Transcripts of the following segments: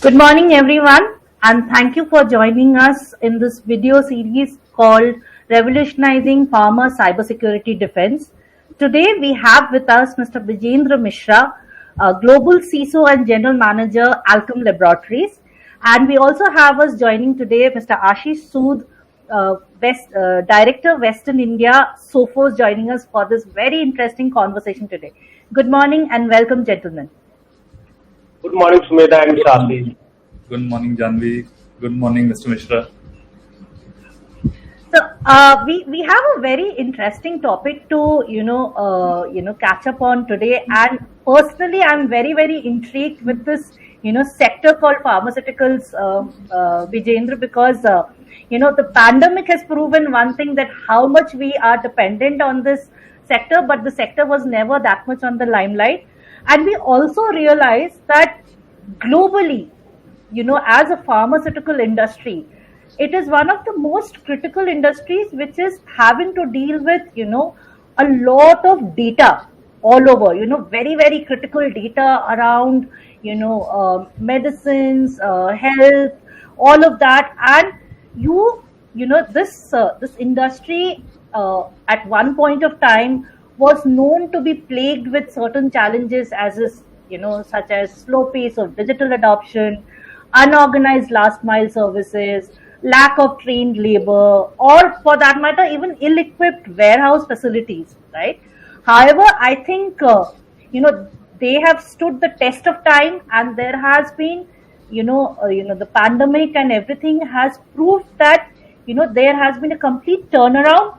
Good morning, everyone, and thank you for joining us in this video series called Revolutionizing Pharma Cybersecurity Defense. Today, we have with us Mr. Vijendra Mishra, Global CISO and General Manager, Alchem Laboratories. And we also have us joining today Mr. Ashish Sood, Director, Western India, Sophos, joining us for this very interesting conversation today. Good morning and welcome, gentlemen. Good morning, Sumedha and Shashi. Good morning, Janvi. Good morning, Mr. Mishra. So we have a very interesting topic to catch up on today, and personally, I'm very intrigued with this sector called pharmaceuticals, Vijendra, because the pandemic has proven one thing, that how much we are dependent on this sector, but the sector was never that much on the limelight. And we also realize that globally, as a pharmaceutical industry, it is one of the most critical industries which is having to deal with, a lot of data all over, very critical data around, medicines, health, all of that. And this industry at one point of time was known to be plagued with certain challenges, such as slow pace of digital adoption, unorganized last mile services, lack of trained labor, or for that matter, even ill-equipped warehouse facilities, right? However, I think, they have stood the test of time, and there has been, the pandemic and everything has proved that, there has been a complete turnaround,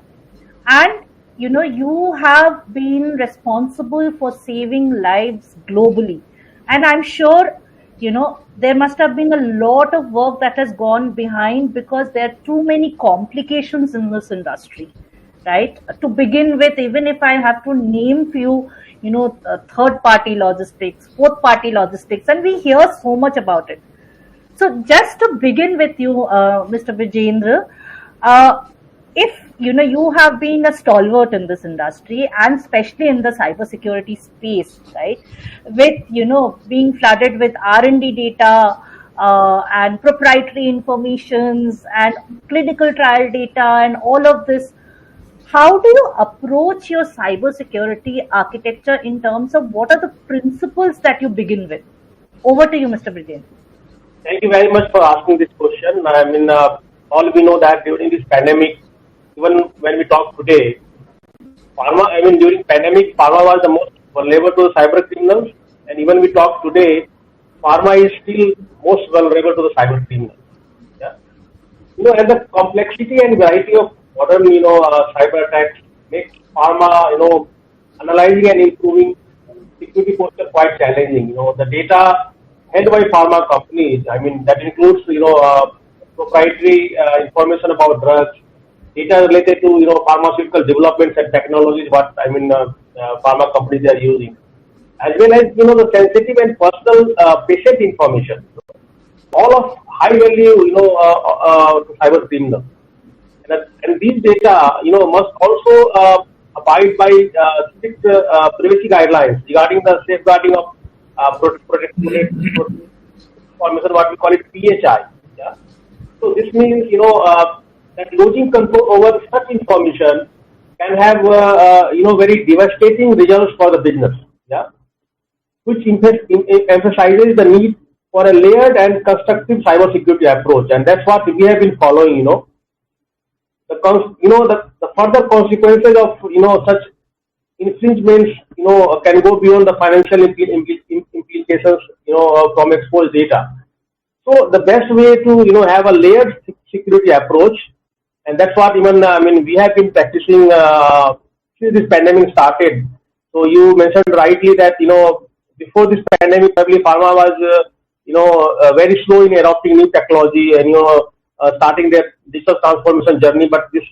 and you have been responsible for saving lives globally. And I'm sure, there must have been a lot of work that has gone behind, because there are too many complications in this industry, right? To begin with, even if I have to name few, third party logistics, fourth party logistics, and we hear so much about it. So just to begin with you, Mr. Vijendra, if you have been a stalwart in this industry, and especially in the cybersecurity space, right? With being flooded with R&D data and proprietary informations and clinical trial data and all of this, how do you approach your cybersecurity architecture in terms of what are the principles that you begin with? Over to you, Mr. Vijendra. Thank you very much for asking this question. All we know that during this pandemic, even when we talk today, during pandemic, pharma was the most vulnerable to the cyber criminals, and even we talk today, pharma is still most vulnerable to the cyber criminals. Yeah, and the complexity and variety of modern, cyber attacks makes pharma, analyzing and improving security posture quite challenging. The data held by pharma companies, that includes, proprietary information about drugs, data related to pharmaceutical developments and technologies, what pharma companies are using, as well as the sensitive and personal patient information, all of high value cyber criminals. And these data must also abide by strict privacy guidelines regarding the safeguarding of protected information, what we call it PHI. Yeah. So this means that losing control over such information can have very devastating results for the business. Yeah, which emphasizes the need for a layered and constructive cybersecurity approach, and that's what we have been following. The further consequences of such infringements can go beyond the financial implications from exposed data. So the best way to have a layered security approach, and that's what we have been practicing since this pandemic started. So you mentioned rightly that before this pandemic, probably pharma was very slow in adopting new technology and starting their digital transformation journey. But this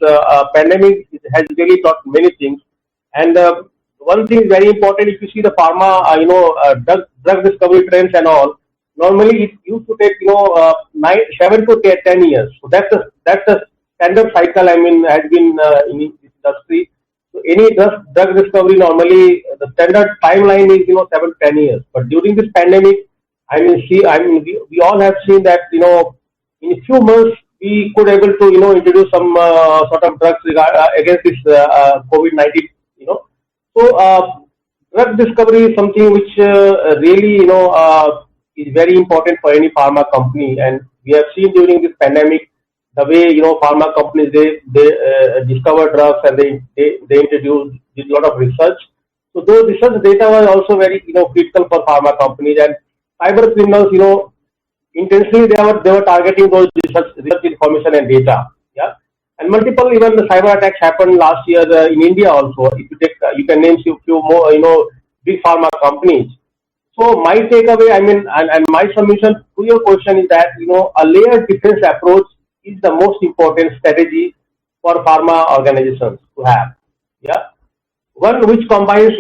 pandemic has really taught many things. And one thing is very important. If you see the pharma, drug discovery trends and all, normally it used to take 7 to 10 years. So that's the standard cycle. Has been in this industry. So any drug discovery, normally the standard timeline is 7 to 10 years. But during this pandemic, we all have seen that, in a few months we could able to, introduce some sort of drugs against this COVID-19. You know, so drug discovery is something which really, is very important for any pharma company, and we have seen during this pandemic the way, pharma companies, they discover drugs, and they introduce, did a lot of research. So those research data was also very, critical for pharma companies, and cyber criminals, intentionally they were targeting those research information and data. Yeah, and multiple even the cyber attacks happened last year in India also. If you take, you can name few more, big pharma companies. So my takeaway, and my submission to your question is that, a layered defense approach is the most important strategy for pharma organizations to have. Yeah, one which combines,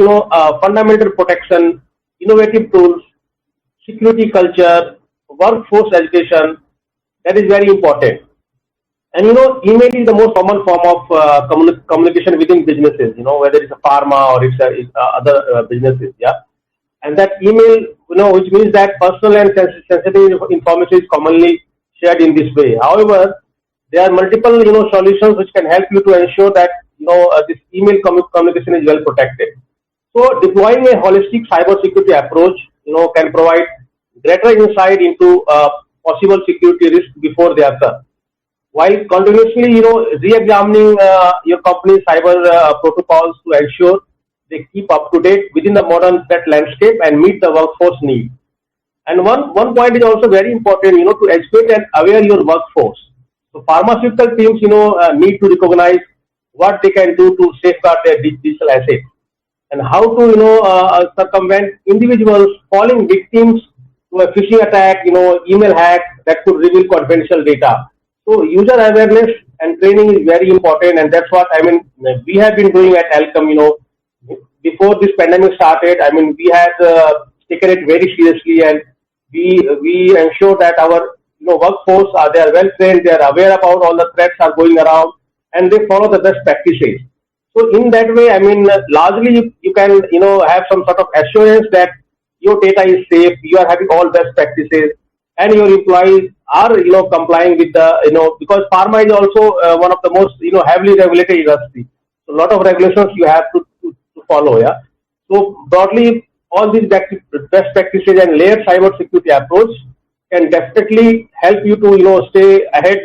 fundamental protection, innovative tools, security culture, workforce education. That is very important. And email is the most common form of communication within businesses. Whether it's a pharma or it's other businesses. Yeah, and that email, which means that personal and sensitive information is commonly shared in this way. However, there are multiple, solutions which can help you to ensure that, this email communication is well protected. So deploying a holistic cybersecurity approach, can provide greater insight into possible security risks before they occur, while continuously, re-examining your company's cyber protocols to ensure they keep up to date within the modern threat landscape and meet the workforce need. And one point is also very important, to educate and aware your workforce. So pharmaceutical teams, need to recognize what they can do to safeguard their digital assets, and how to, circumvent individuals falling victims to a phishing attack, email hack that could reveal confidential data. So user awareness and training is very important, and that's what we have been doing at Alcom. Before this pandemic started, we had taken it very seriously, and we ensure that our, workforce are, they are well trained, they are aware about all the threats are going around, and they follow the best practices. So in that way, largely you can, have some sort of assurance that your data is safe, you are having all best practices, and your employees are, complying with the, because pharma is also one of the most, heavily regulated industry. So a lot of regulations you have to follow. Yeah. So broadly, all these best practices and layered cyber security approach can definitely help you to, stay ahead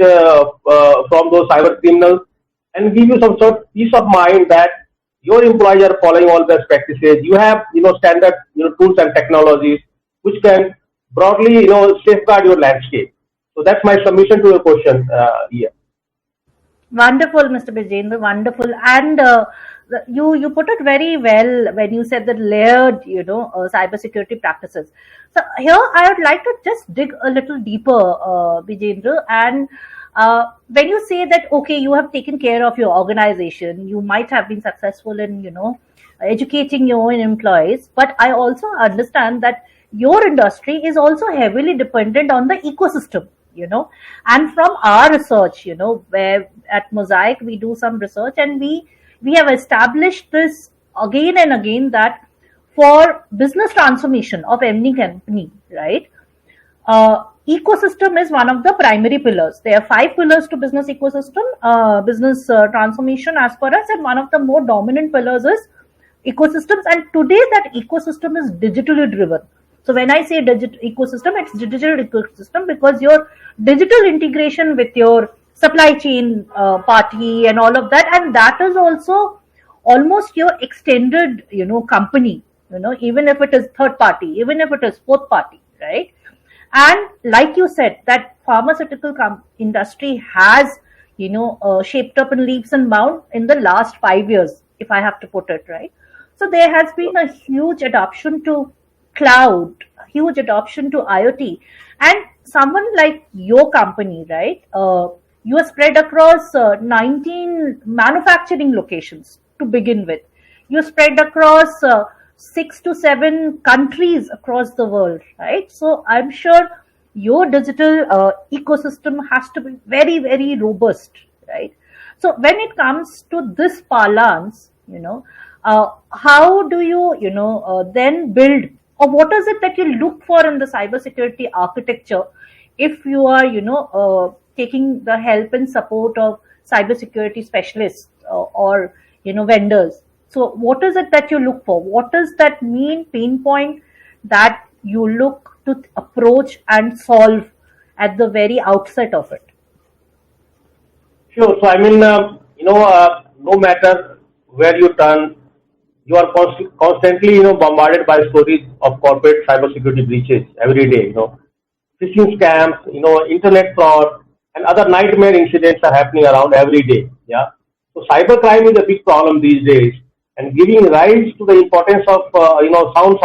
from those cyber criminals, and give you some sort of peace of mind that your employees are following all best practices. You have, standard, tools and technologies which can broadly, safeguard your landscape. So that's my submission to your question here. Wonderful, Mr. Bijendra, wonderful. And you put it very well when you said that layered, cybersecurity practices. So here I would like to just dig a little deeper, Bijendra, and when you say that, okay, you have taken care of your organization, you might have been successful in, educating your own employees, but I also understand that your industry is also heavily dependent on the ecosystem, and from our research, where at Mosaic we do some research, and we have established this again and again, that for business transformation of any company, right, ecosystem is one of the primary pillars. There are 5 pillars to business ecosystem, business transformation as per us, and one of the more dominant pillars is ecosystems. And today that ecosystem is digitally driven. So when I say digital ecosystem, it's digital ecosystem, because your digital integration with your supply chain party and all of that, and that is also almost your extended, company, even if it is third party, even if it is fourth party, right? And like you said, that pharmaceutical industry has, shaped up in leaps and bounds in the last 5 years, if I have to put it right. So there has been a huge adoption to cloud, huge adoption to IoT, and someone like your company, right? You are spread across 19 manufacturing locations to begin with. You're spread across 6 to 7 countries across the world, right? So I'm sure your digital ecosystem has to be very, very robust, right? So when it comes to this parlance, how do you, then build or what is it that you look for in the cybersecurity architecture if you are, taking the help and support of cybersecurity specialists or vendors? So, what is it that you look for? What is that main pain point that you look to approach and solve at the very outset of it? Sure. So, no matter where you turn, you are constantly, bombarded by stories of corporate cybersecurity breaches every day. Phishing scams, internet fraud, and other nightmare incidents are happening around every day. Yeah. So, cybercrime is a big problem these days, and giving rise to the importance of, sound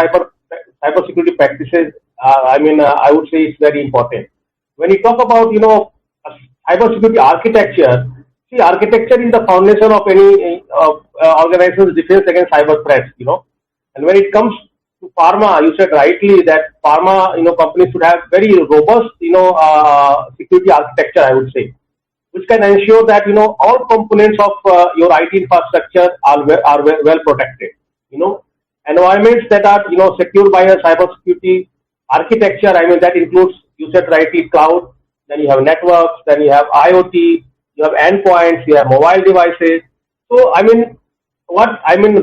cybersecurity practices. I would say it's very important. When you talk about, cybersecurity architecture, see, architecture is the foundation of any organization's defense against cyber threats. And when it comes to pharma, you said rightly that pharma, companies should have very robust, security architecture, I would say, which can ensure that all components of your IT infrastructure are well protected. Environments that are secured by a cybersecurity architecture. That includes, you said rightly, cloud. Then you have networks. Then you have IoT. You have endpoints. You have mobile devices. So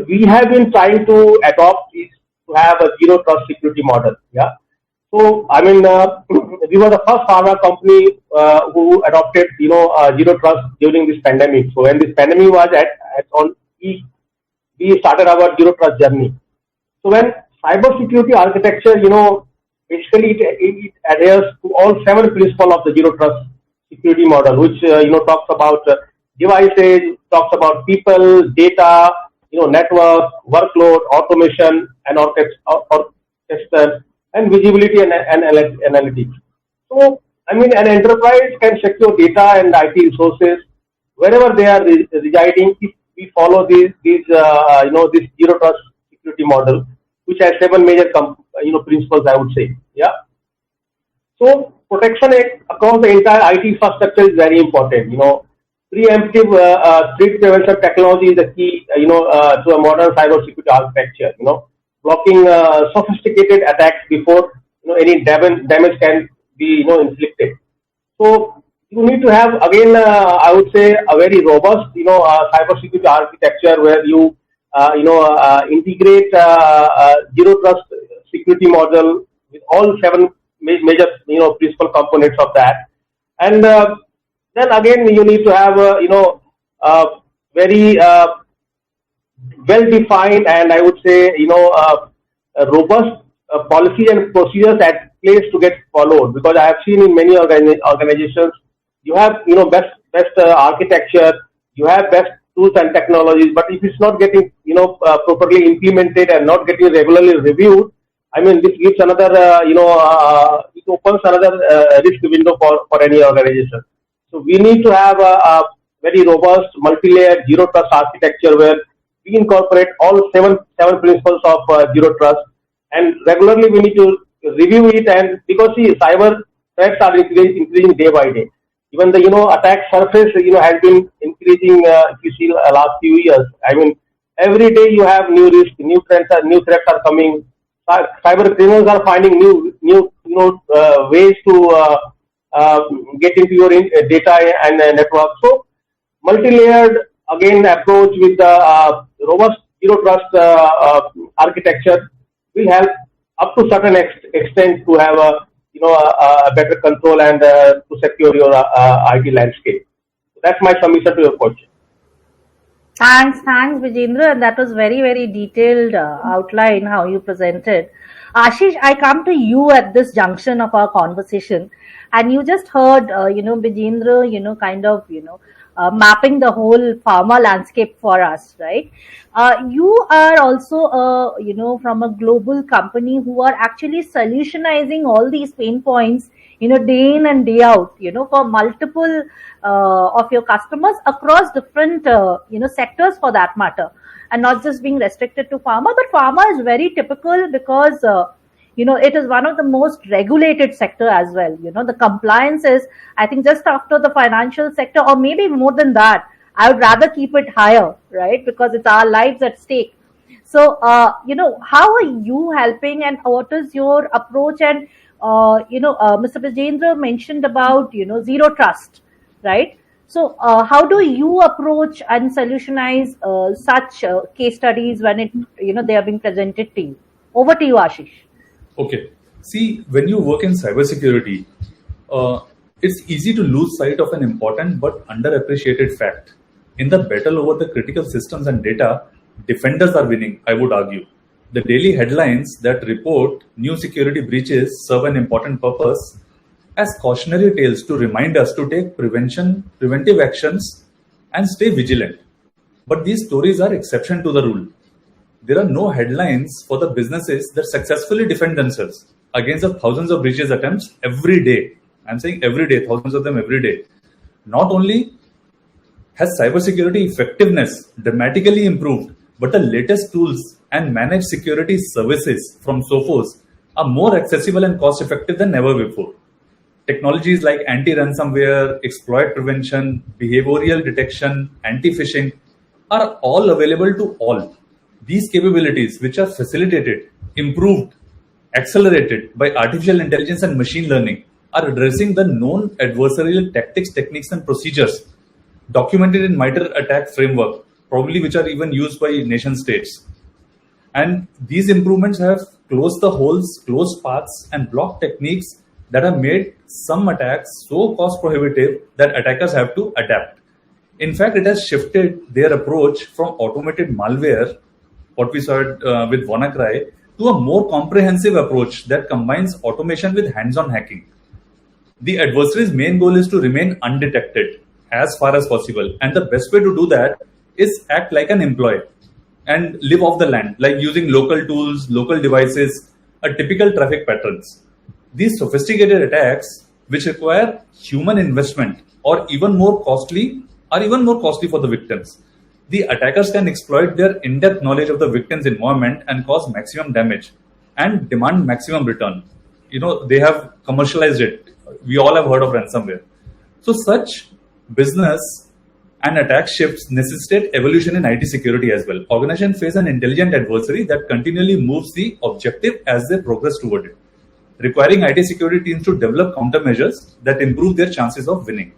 we have been trying to adopt is to have a zero trust security model. Yeah. So, we were the first pharma company who adopted, zero trust during this pandemic. So, when this pandemic was on peak, we started our zero trust journey. So, when cybersecurity architecture, basically it adheres to all 7 principles of the zero trust security model, which talks about devices, talks about people, data, network, workload, automation, and orchestration, and visibility and analytics. So, an enterprise can secure data and IT resources wherever they are residing if we follow this zero trust security model, which has 7 major principles, I would say. Yeah. So, protection across the entire IT infrastructure is very important. Preemptive threat prevention technology is the key, to a modern cybersecurity architecture. Blocking sophisticated attacks before any damage can be inflicted. So you need to have, again, I would say, a very robust cybersecurity architecture where you integrate zero trust security model with all 7 major principal components of that, and then again you need to have very well defined, and I would say robust policy and procedures at place to get followed, because I have seen in many organizations you have best architecture, you have best tools and technologies, but if it's not getting properly implemented and not getting regularly reviewed, this gives another it opens another risk window for any organization. So we need to have a very robust multi-layered zero trust architecture where we incorporate all seven principles of zero trust, and regularly we need to review it. And because cyber threats are increasing day by day, even the attack surface has been increasing. If you see last few years, every day you have new risks, new threats are coming. Cyber criminals are finding new ways to get into your data and network. So multi-layered again approach with the robust zero trust architecture will help up to certain extent to have a better control and to secure your IT landscape. That's my submission to your question. Thanks, Vijendra. And that was very, very detailed outline how you presented. Ashish, I come to you at this junction of our conversation, and you just heard, Vijendra, kind of, mapping the whole pharma landscape for us, right? You are also, from a global company who are actually solutionizing all these pain points, day in and day out, for multiple of your customers across different, sectors for that matter, and not just being restricted to pharma. But pharma is very typical because, it is one of the most regulated sector as well. The compliance is, I think, just after the financial sector, or maybe more than that. I would rather keep it higher, right? Because it's our lives at stake. So, how are you helping, and what is your approach? And Mr. Vijendra mentioned about zero trust, right? So, how do you approach and solutionize such case studies when they are being presented to you? Over to you, Ashish. Okay. See, when you work in cybersecurity, uh, it's easy to lose sight of an important but underappreciated fact. In the battle over the critical systems and data, defenders are winning, I would argue. The daily headlines that report new security breaches serve an important purpose as cautionary tales to remind us to take preventive actions, and stay vigilant. But these stories are exception to the rule. There are no headlines for the businesses that successfully defend themselves against the thousands of breaches attempts every day. I'm saying every day, thousands of them every day. Not only has cybersecurity effectiveness dramatically improved, but the latest tools and managed security services from Sophos are more accessible and cost effective than ever before. Technologies like anti-ransomware, exploit prevention, behavioral detection, anti-phishing are all available to all. These capabilities, which are facilitated, improved, accelerated by artificial intelligence and machine learning, are addressing the known adversarial tactics, techniques, and procedures documented in MITRE ATT&CK framework, probably which are even used by nation states. And these improvements have closed the holes, closed paths, and blocked techniques that have made some attacks so cost prohibitive that attackers have to adapt. In fact, it has shifted their approach from automated malware, what we saw with WannaCry, to a more comprehensive approach that combines automation with hands-on hacking. The adversary's main goal is to remain undetected as far as possible. And the best way to do that is act like an employee and live off the land, like using local tools, local devices, a typical traffic patterns. These sophisticated attacks, which require human investment or even more costly, are even more costly for the victims. The attackers can exploit their in-depth knowledge of the victim's environment and cause maximum damage and demand maximum return. They have commercialized it. We all have heard of ransomware. So such business and attack shifts necessitate evolution in IT security as well. Organizations face an intelligent adversary that continually moves the objective as they progress toward it, requiring IT security teams to develop countermeasures that improve their chances of winning.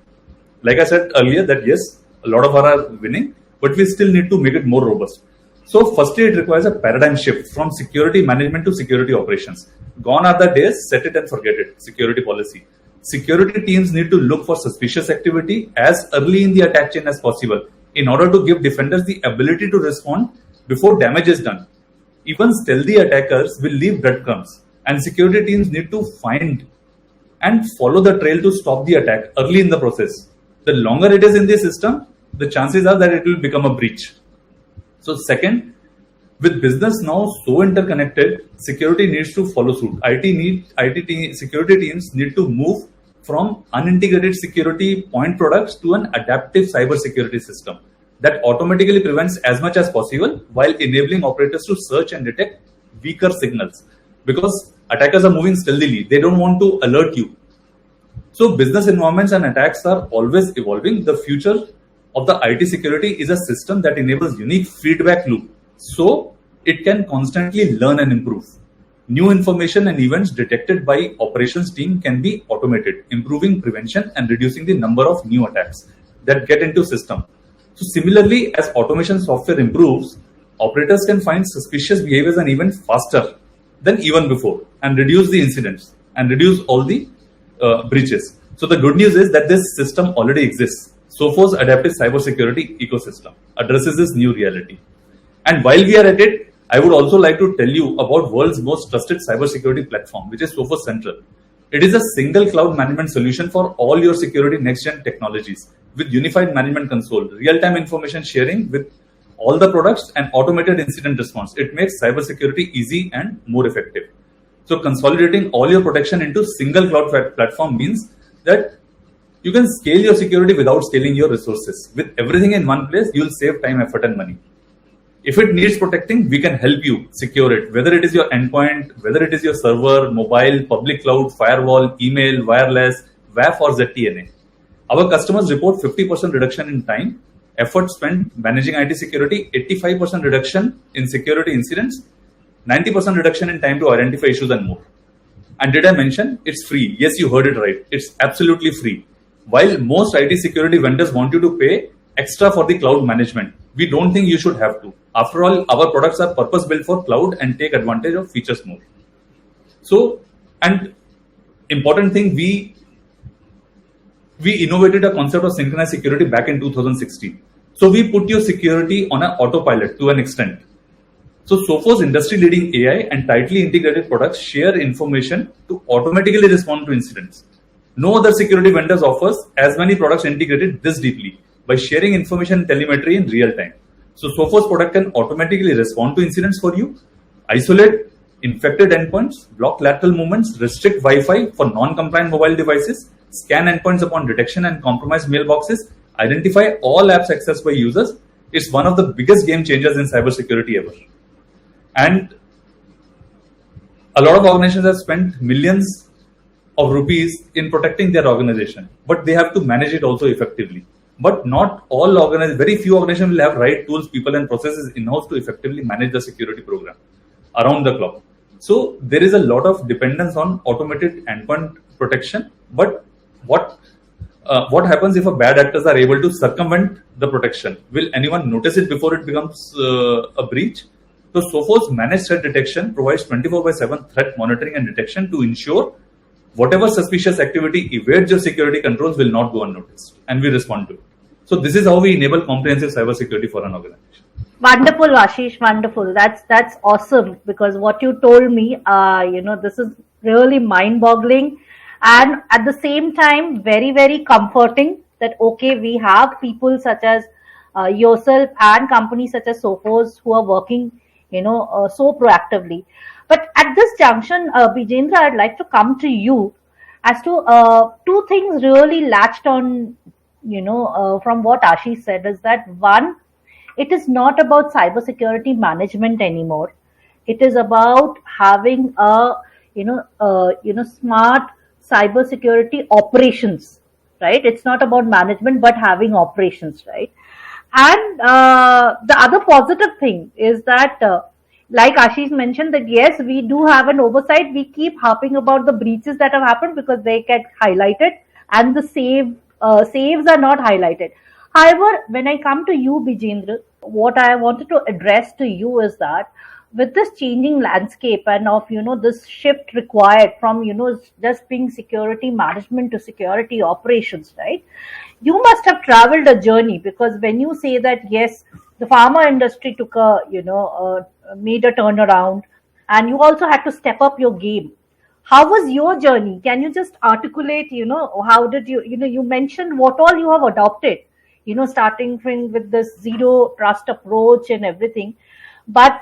Like I said earlier, that yes, a lot of us are winning, but we still need to make it more robust. So firstly, it requires a paradigm shift from security management to security operations. Gone are the days, set it and forget it, security policy. Security teams need to look for suspicious activity as early in the attack chain as possible in order to give defenders the ability to respond before damage is done. Even stealthy attackers will leave breadcrumbs, and security teams need to find and follow the trail to stop the attack early in the process. The longer it is in the system, the chances are that it will become a breach. So second, with business now so interconnected, security needs to follow suit. Security teams need to move from unintegrated security point products to an adaptive cybersecurity system that automatically prevents as much as possible while enabling operators to search and detect weaker signals. Because attackers are moving stealthily, they don't want to alert you. So business environments and attacks are always evolving. The future of the IT security is a system that enables unique feedback loop, so it can constantly learn and improve. New information and events detected by operations team can be automated, improving prevention and reducing the number of new attacks that get into system. So similarly, as automation software improves, operators can find suspicious behaviors and even faster than even before and reduce the incidents and reduce all the breaches. So the good news is that this system already exists. Sophos Adaptive Cybersecurity Ecosystem addresses this new reality. And while we are at it, I would also like to tell you about world's most trusted cybersecurity platform, which is Sophos Central. It is a single cloud management solution for all your security next-gen technologies with unified management console, real-time information sharing with all the products, and automated incident response. It makes cybersecurity easy and more effective. So consolidating all your protection into single cloud platform means that you can scale your security without scaling your resources. With everything in one place, you'll save time, effort, and money. If it needs protecting, we can help you secure it, whether it is your endpoint, whether it is your server, mobile, public cloud, firewall, email, wireless, WAF, or ZTNA. Our customers report 50% reduction in time effort spent managing IT security, 85% reduction in security incidents, 90% reduction in time to identify issues and more. And did I mention it's free? Yes, you heard it right. It's absolutely free. While most IT security vendors want you to pay extra for the cloud management, we don't think you should have to. After all, our products are purpose built for cloud and take advantage of features more. So, and important thing, we innovated a concept of synchronized security back in 2016. So we put your security on an autopilot to an extent. So Sophos industry-leading AI and tightly integrated products share information to automatically respond to incidents. No other security vendors offers as many products integrated this deeply by sharing information and telemetry in real time. So Sophos product can automatically respond to incidents for you, isolate infected endpoints, block lateral movements, restrict Wi-Fi for non-compliant mobile devices, scan endpoints upon detection and compromised mailboxes, identify all apps accessed by users. It's one of the biggest game changers in cybersecurity ever. And a lot of organizations have spent millions of rupees in protecting their organization, but they have to manage it also effectively. But not all organizations, very few organizations will have right tools, people and processes in-house to effectively manage the security program around the clock. So there is a lot of dependence on automated endpoint protection. But what happens if a bad actors are able to circumvent the protection? Will anyone notice it before it becomes a breach? So Sophos managed threat detection provides 24/7 threat monitoring and detection to ensure whatever suspicious activity evades your security controls will not go unnoticed, and we respond to it. So this is how we enable comprehensive cybersecurity for an organization. Wonderful, Ashish. Wonderful. That's awesome, because what you told me, this is really mind-boggling, and at the same time, very, very comforting. That okay, we have people such as yourself and companies such as Sophos who are working, so proactively. But at this junction, Bijendra, I'd like to come to you as to two things really latched on, from what Ashish said, is that one, it is not about cybersecurity management anymore. It is about having a, smart cybersecurity operations, right? It's not about management, but having operations, right? And the other positive thing is that, like Ashish mentioned, that yes, we do have an oversight. We keep harping about the breaches that have happened because they get highlighted, and the saves are not highlighted. However, when I come to you, Bijendra, what I wanted to address to you is that with this changing landscape and of this shift required from just being security management to security operations, right? You must have traveled a journey, because when you say that yes, the pharma industry took made a turnaround, and you also had to step up your game. How was your journey? Can you just articulate, how did you mentioned what all you have adopted, starting with this zero trust approach and everything. But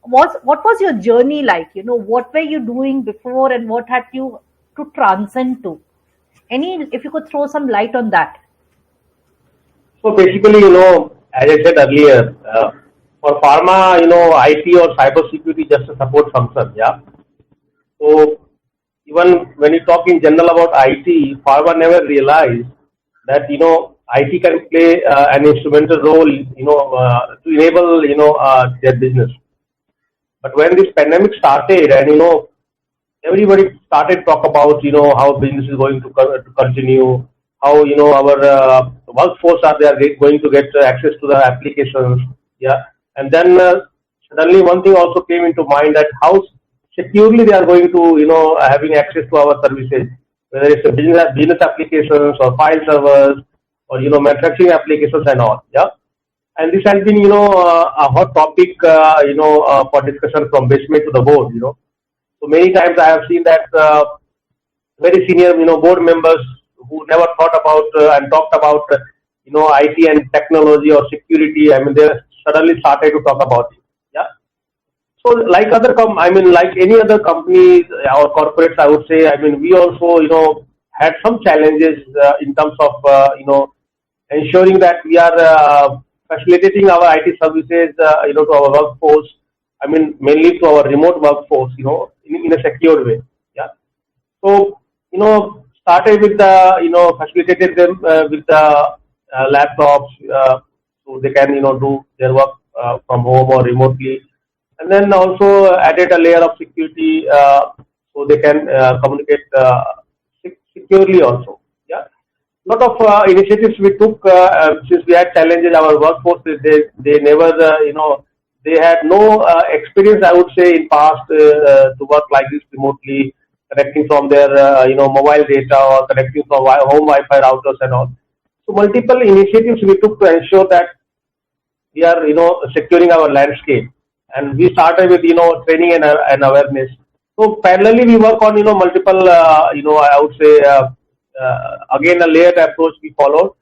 what was your journey like? What were you doing before, and what had you to transcend to? If you could throw some light on that. So basically, as I said earlier, for pharma, IT or cybersecurity is just a support function. Yeah. So even when you talk in general about IT, pharma never realized that IT can play an instrumental role, to enable their business. But when this pandemic started, and everybody started talk about how business is going to continue, how our workforce they are going to get access to the applications. Yeah. And then suddenly one thing also came into mind, that how securely they are going to having access to our services, whether it's a business applications or file servers or manufacturing applications and all. Yeah. And this has been a hot topic for discussion from basement to the board. So many times I have seen that very senior board members who never thought about and talked about IT and technology or security, I mean, they suddenly started to talk about it. Yeah. So like like any other companies or corporates, I would say, I mean, we also had some challenges in terms of ensuring that we are facilitating our IT services to our workforce. I mean, mainly to our remote workforce, in a secure way. Yeah. So started with the facilitated them with the laptops, so they can do their work from home or remotely, and then also added a layer of security so they can communicate securely also. Yeah, lot of initiatives we took since we had challenges our workforce. They never they had no experience, I would say, in past to work like this remotely, connecting from their mobile data or connecting from home Wi-Fi routers and all. So multiple initiatives we took to ensure that we are securing our landscape, and we started with training and awareness. So parallelly we work on multiple I would say again a layered approach we followed.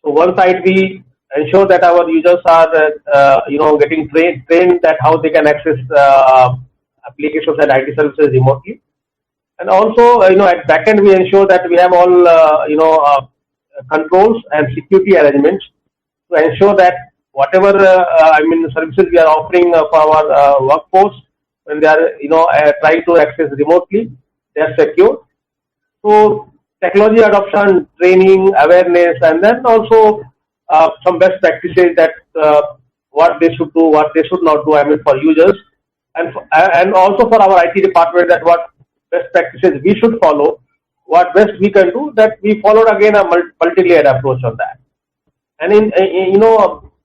So one side we ensure that our users are getting trained that how they can access applications and IT services remotely, and also at backend we ensure that we have all controls and security arrangements to ensure that whatever services we are offering for our workforce, when they are trying to access remotely, they are secure. So technology adoption, training, awareness, and then also some best practices that what they should do, what they should not do. I mean, for users, and also for our IT department, that what best practices we should follow, what best we can do. That we followed again a multi-layered approach on that. And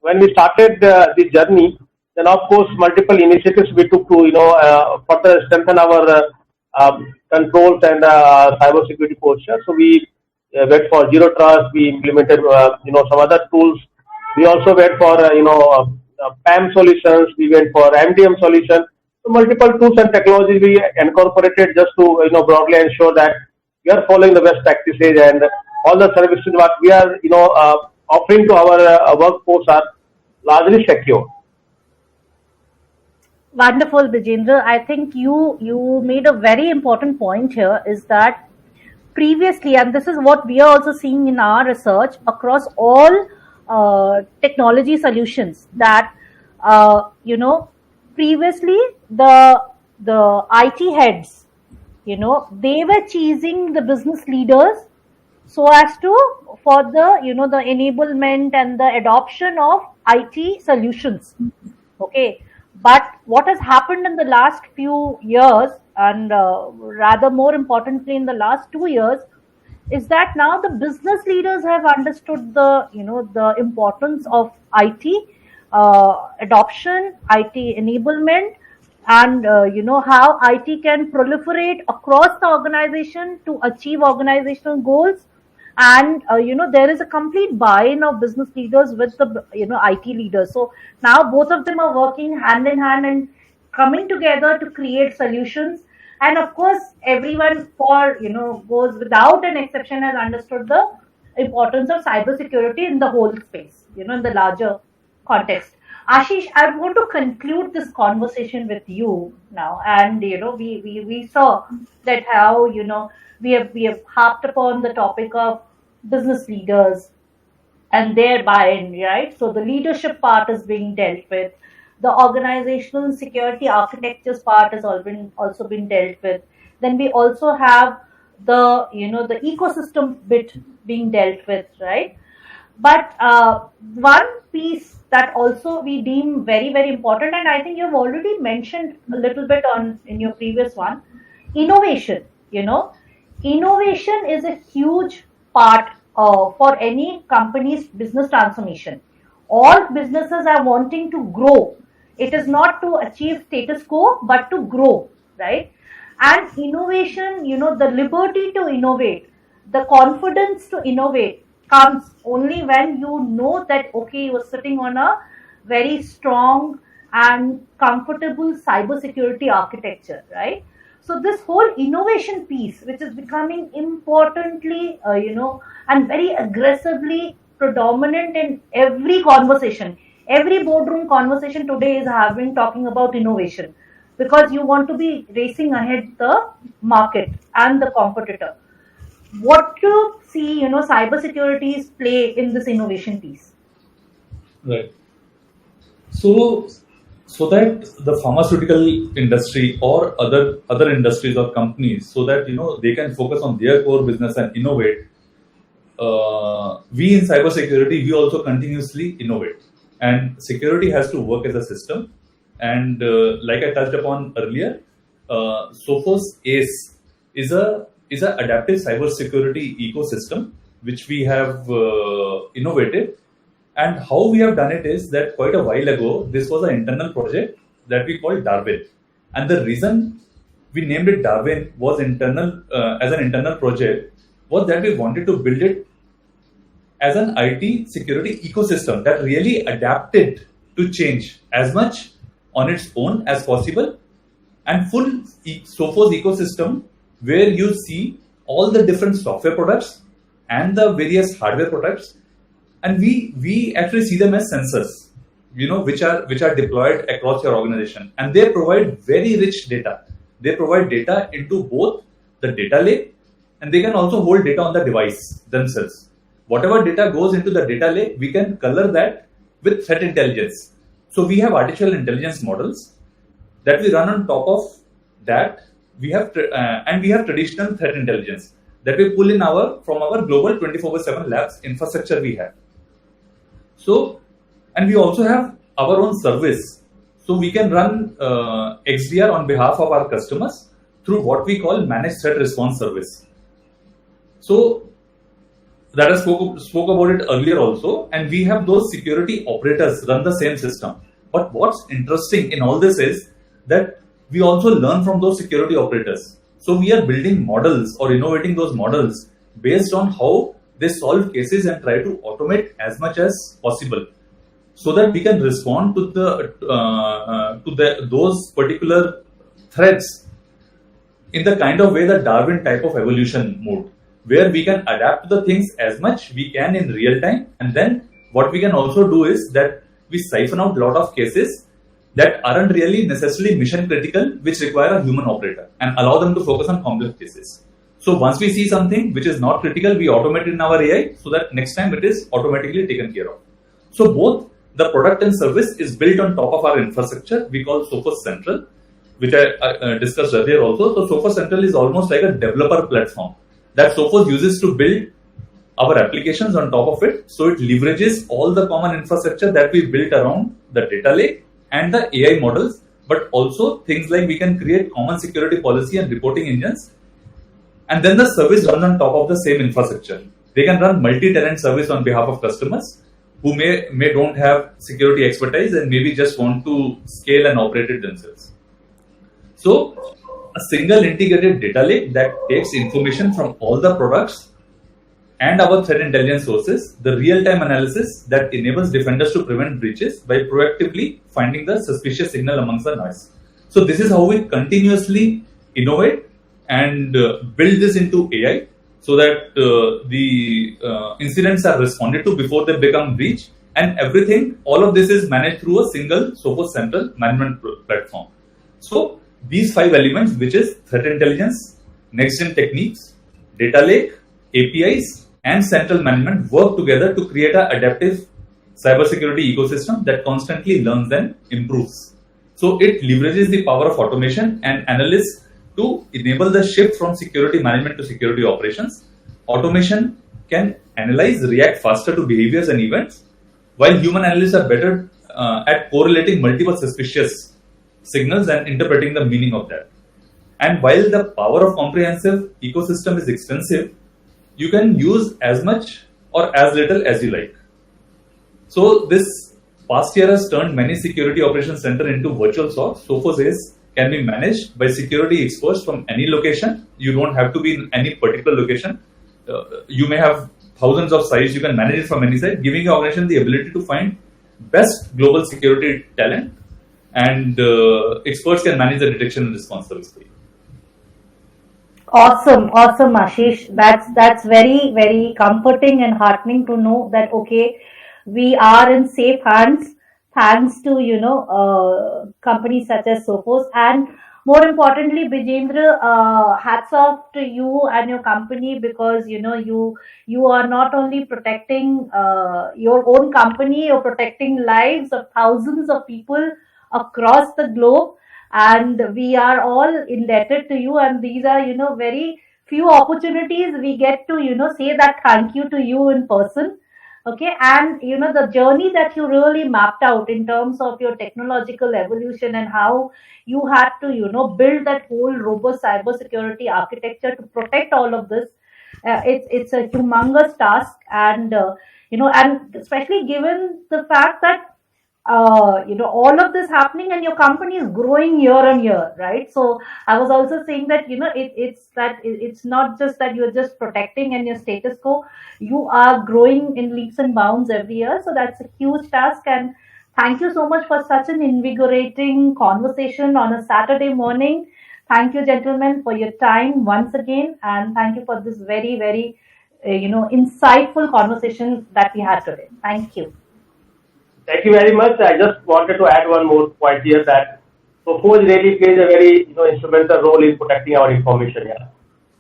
when we started the journey, then of course multiple initiatives we took to further strengthen our controls and cyber security posture. So we went for zero trust. We implemented some other tools. We also went for PAM solutions. We went for MDM solution. So multiple tools and technologies we incorporated just to broadly ensure that we are following the best practices, and all the services what we are offering to our workforce are largely secure. Wonderful, Bijendra. I think you made a very important point here, is that previously, and this is what we are also seeing in our research across all technology solutions, that previously the IT heads, they were chasing the business leaders so as to for the the enablement and the adoption of IT solutions. Okay, but what has happened in the last few years, and rather more importantly in the last 2 years, is that now the business leaders have understood the the importance of IT adoption, IT enablement, and how IT can proliferate across the organization to achieve organizational goals. And there is a complete buy-in of business leaders with the IT leaders. So now both of them are working hand in hand and coming together to create solutions. And of course, everyone for goes without an exception has understood the importance of cybersecurity in the whole space, in the larger context. Ashish, I want to conclude this conversation with you now, and we saw that how we have harped upon the topic of business leaders and their buy-in, right? So the leadership part is being dealt with. The organizational security architectures part has also been dealt with. Then we also have the the ecosystem bit being dealt with, right? But one piece that also we deem very, very important, and I think you've already mentioned a little bit on in your previous one, innovation. Innovation is a huge part for any company's business transformation. All businesses are wanting to grow. It is not to achieve status quo, but to grow, right? And innovation, the liberty to innovate, the confidence to innovate comes only when you know that, okay, you are sitting on a very strong and comfortable cybersecurity architecture, right? So this whole innovation piece, which is becoming importantly, and very aggressively predominant in every conversation, every boardroom conversation today is having talking about innovation, because you want to be racing ahead the market and the competitor. What do you see, cybersecurity's play in this innovation piece? Right. So that the pharmaceutical industry or other industries or companies, so that they can focus on their core business and innovate, we in cybersecurity, we also continuously innovate, and security has to work as a system. And like I touched upon earlier, Sophos ACE is a adaptive cybersecurity ecosystem which we have innovated. And how we have done it is that quite a while ago, this was an internal project that we called Darwin. And the reason we named it Darwin was internal as an internal project was that we wanted to build it as an IT security ecosystem that really adapted to change as much on its own as possible, and full Sophos ecosystem where you see all the different software products and the various hardware products, and we actually see them as sensors, which are deployed across your organization, and they provide very rich data. They provide data into both the data lake, and they can also hold data on the device themselves. Whatever data goes into the data lake, we can color that with threat intelligence. So we have artificial intelligence models that we run on top of that. We have and we have traditional threat intelligence that we pull in from our global 24/7 labs infrastructure we have. So, and we also have our own service. So we can run XDR on behalf of our customers through what we call managed threat response service. So that I spoke about it earlier also, and we have those security operators run the same system. But what's interesting in all this is that we also learn from those security operators. So we are building models or innovating those models based on how they solve cases and try to automate as much as possible, so that we can respond to those particular threats in the kind of way that Darwin type of evolution mode, where we can adapt to the things as much we can in real time. And then what we can also do is that we siphon out a lot of cases that aren't really necessarily mission critical, which require a human operator, and allow them to focus on complex cases. So once we see something which is not critical, we automate it in our AI so that next time it is automatically taken care of. So both the product and service is built on top of our infrastructure. We call Sophos Central, which I discussed earlier also. So Sophos Central is almost like a developer platform that Sophos uses to build our applications on top of it. So it leverages all the common infrastructure that we built around the data lake and the AI models, but also things like we can create common security policy and reporting engines. And then the service runs on top of the same infrastructure. They can run multi-tenant service on behalf of customers who may don't have security expertise and maybe just want to scale and operate it themselves. So a single integrated data lake that takes information from all the products and our threat intelligence sources, the real-time analysis that enables defenders to prevent breaches by proactively finding the suspicious signal amongst the noise. So this is how we continuously innovate and build this into AI, so that the incidents are responded to before they become breach, and everything, all of this is managed through a single Sophos Central management platform. So these 5 elements, which is threat intelligence, next-gen techniques, data lake, APIs, and central management, work together to create an adaptive cybersecurity ecosystem that constantly learns and improves. So it leverages the power of automation and analysts to enable the shift from security management to security operations. Automation can analyze, react faster to behaviors and events, while human analysts are better at correlating multiple suspicious signals and interpreting the meaning of that. And while the power of comprehensive ecosystem is extensive, you can use as much or as little as you like. So this past year has turned many security operations center into virtual SOCs. Sophos ACE can be managed by security experts from any location. You don't have to be in any particular location. You may have thousands of sites. You can manage it from any site, giving your organization the ability to find best global security talent, and experts can manage the detection and response service for you. Awesome, Ashish. That's very, very comforting and heartening to know that okay, we are in safe hands thanks to companies such as Sophos, and more importantly, Bijendra, hats off to you and your company, because you are not only protecting your own company, you're protecting lives of thousands of people across the globe, and we are all indebted to you. And these are very few opportunities we get to, say that thank you to you in person. Okay, and the journey that you really mapped out in terms of your technological evolution and how you had to, build that whole robust cybersecurity architecture to protect all of this. It's a humongous task, and and especially given the fact that all of this happening and your company is growing year on year, right? So I was also saying that, it's not just that you're just protecting and your status quo, you are growing in leaps and bounds every year. So that's a huge task. And thank you so much for such an invigorating conversation on a Saturday morning. Thank you, gentlemen, for your time once again. And thank you for this very, very, insightful conversation that we had today. Thank you. Thank you very much. I just wanted to add one more point here that Propose really plays a very instrumental role in protecting our information. Yeah.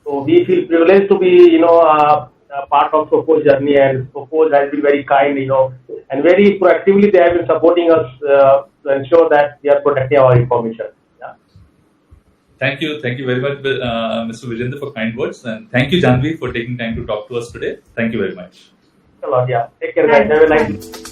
So we feel privileged to be a part of Propose journey, and Propose has been very kind, and very proactively they have been supporting us to ensure that we are protecting our information. Yeah. Thank you very much, Mr. Vijender, for kind words, and thank you, Janvi, for taking time to talk to us today. Thank you very much. Thanks a lot. Yeah. Take care, guys. Have a nice day.